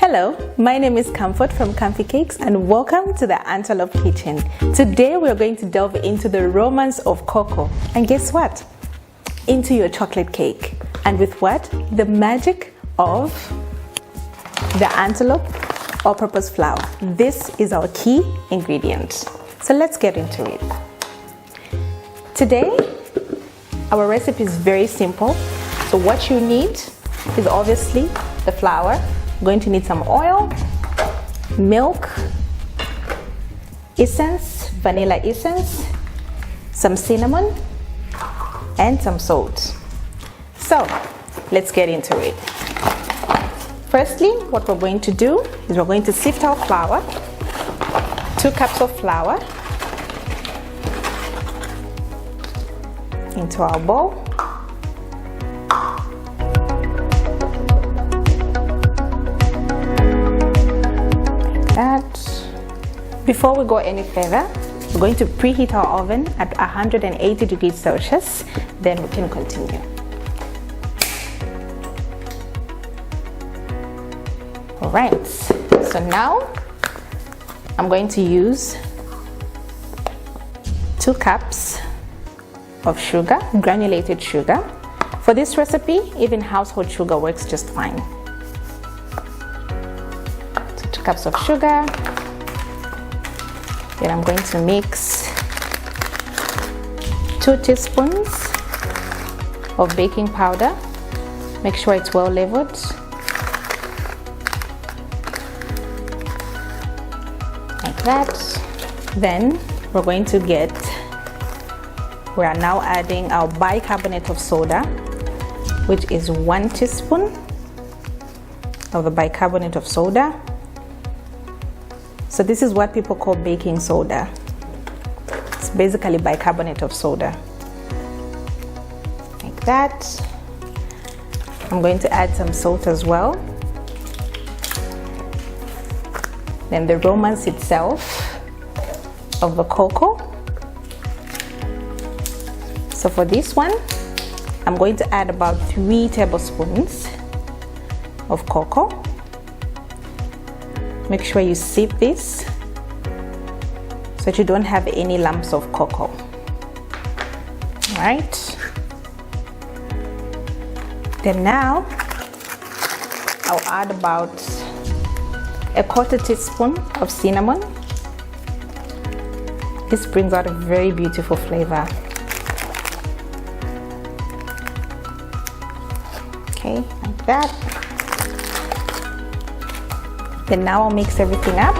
Hello, my name is Comfort from Comfy Cakes and welcome to the Antelope Kitchen. Today we're going to delve into the romance of cocoa and guess what? Into your chocolate cake. And with what? The magic of the Antelope all-purpose flour. This is our key ingredient. So let's get into it. Today, our recipe is very simple. So what you need is obviously the flour. You're going to need some oil, milk, essence, vanilla essence, some cinnamon, and some salt. So let's get into it. Firstly, what we're going to do is we're going to sift our flour, 2 cups of flour into our bowl. Before we go any further, we're going to preheat our oven at 180 degrees Celsius, then we can continue. Alright, so now I'm going to use 2 cups of sugar, granulated sugar. For this recipe, even household sugar works just fine. So 2 cups of sugar. Then I'm going to mix 2 teaspoons of baking powder. Make sure it's well leveled. Like that. Then we are now adding our bicarbonate of soda, which is 1 teaspoon of the bicarbonate of soda. So this is what people call baking soda. It's basically bicarbonate of soda. Like that. I'm going to add some salt as well. Then the romance itself of the cocoa. So for this one, I'm going to add about 3 tablespoons of cocoa. Make sure you sieve this so that you don't have any lumps of cocoa. Alright. Then now I'll add about 1/4 teaspoon of cinnamon. This brings out a very beautiful flavor. Okay, like that. Then now I'll mix everything up.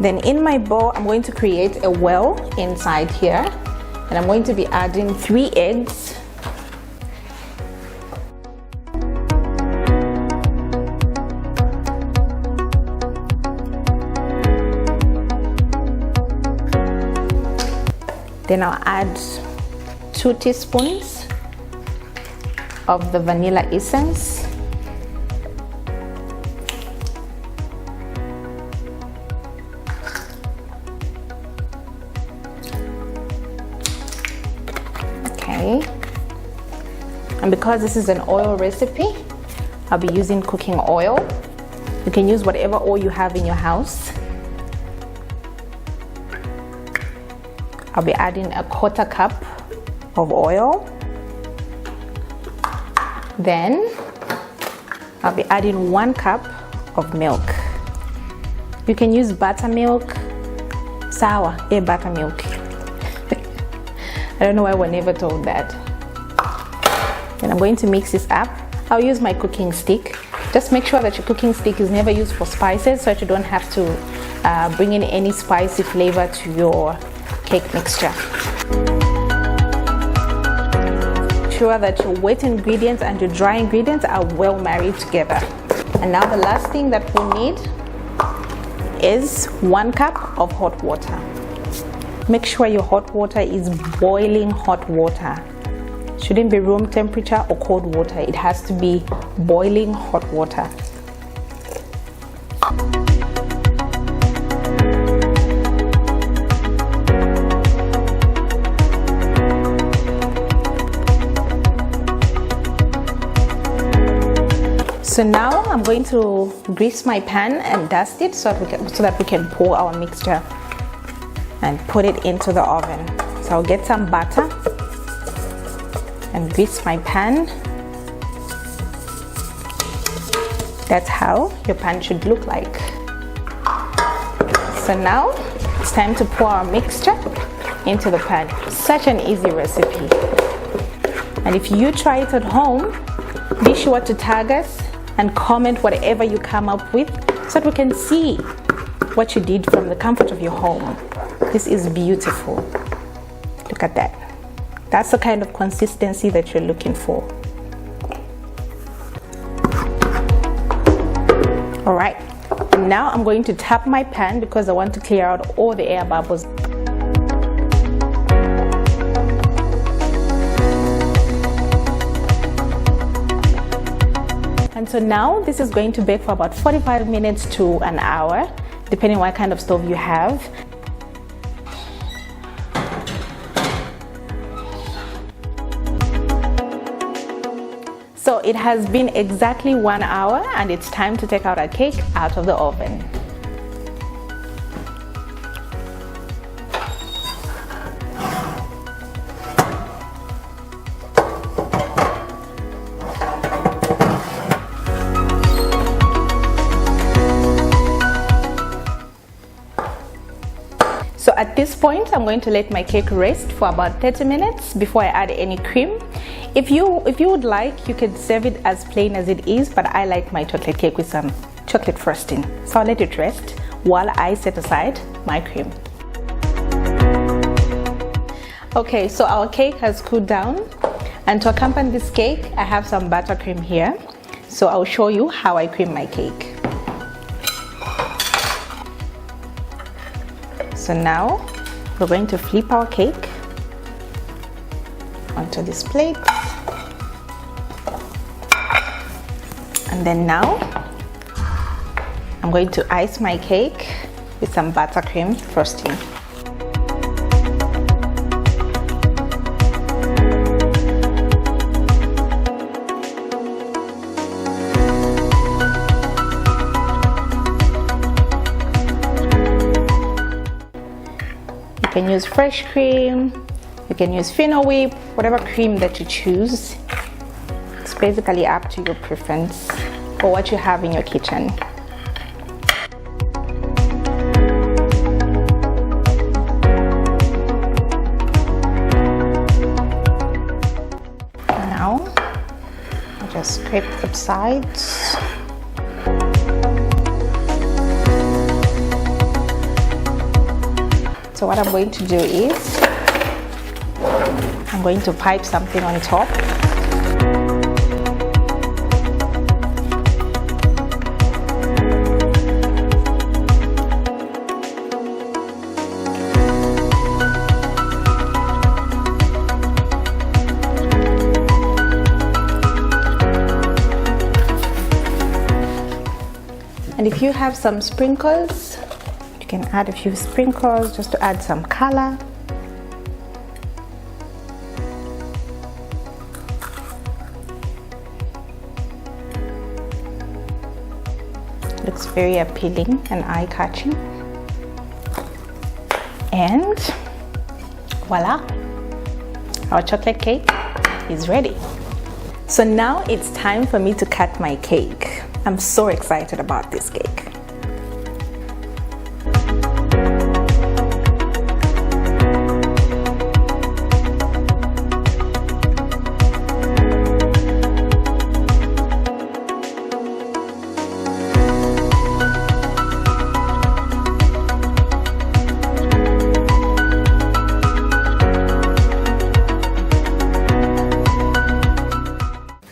Then in my bowl, I'm going to create a well inside here, and I'm going to be adding 3 eggs. Then I'll add 2 teaspoons of the vanilla essence. Okay. And because this is an oil recipe, I'll be using cooking oil. You can use whatever oil you have in your house. I'll be adding 1/4 cup of oil. Then I'll be adding 1 cup of milk. You can use buttermilk, sour, buttermilk. I don't know why we're never told that. Then I'm going to mix this up. I'll use my cooking stick. Just make sure that your cooking stick is never used for spices so that you don't have to bring in any spicy flavor to your cake mixture. Sure that your wet ingredients and your dry ingredients are well married together. And now the last thing that we'll need is 1 cup of hot water. Make sure your hot water is boiling hot water. Shouldn't be room temperature or cold water. It has to be boiling hot water. So now I'm going to grease my pan and dust it so that we can pour our mixture and put it into the oven. So I'll get some butter and grease my pan. That's how your pan should look like. So now it's time to pour our mixture into the pan. Such an easy recipe. And if you try it at home, be sure to tag us and comment whatever you come up with so that we can see what you did from the comfort of your home. This is beautiful. Look at that. That's the kind of consistency that you're looking for. All right, now I'm going to tap my pan because I want to clear out all the air bubbles. And so now this is going to bake for about 45 minutes to an hour, depending on what kind of stove you have. So it has been exactly 1 hour and it's time to take out our cake out of the oven. So at this point, I'm going to let my cake rest for about 30 minutes before I add any cream. If you would like, you could serve it as plain as it is, but I like my chocolate cake with some chocolate frosting. So I'll let it rest while I set aside my cream. Okay, so our cake has cooled down, and to accompany this cake, I have some buttercream here. So I'll show you how I cream my cake. So now we're going to flip our cake onto this plate. And then now I'm going to ice my cake with some buttercream frosting. You can use fresh cream, you can use Fino Whip, whatever cream that you choose. It's basically up to your preference or what you have in your kitchen. Now, I'll just scrape the sides. So what I'm going to do is, I'm going to pipe something on top. And if you have some sprinkles, you can add a few sprinkles just to add some color. Looks very appealing and eye-catching. And voila, our chocolate cake is ready. So now it's time for me to cut my cake. I'm so excited about this cake.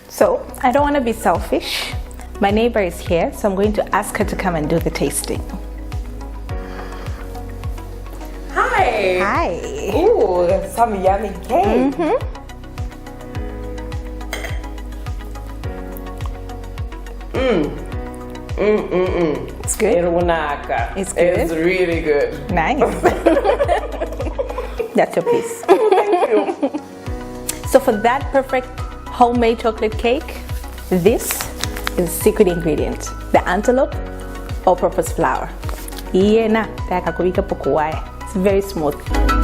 So I don't want to be selfish. My neighbor is here, so I'm going to ask her to come and do the tasting. Hi. Hi. Ooh, some yummy cake. It's good. It's good. It's really good. Nice. That's your piece. Thank you. So for that perfect homemade chocolate cake, this is secret ingredient, the antelope all-purpose flour. It's very smooth.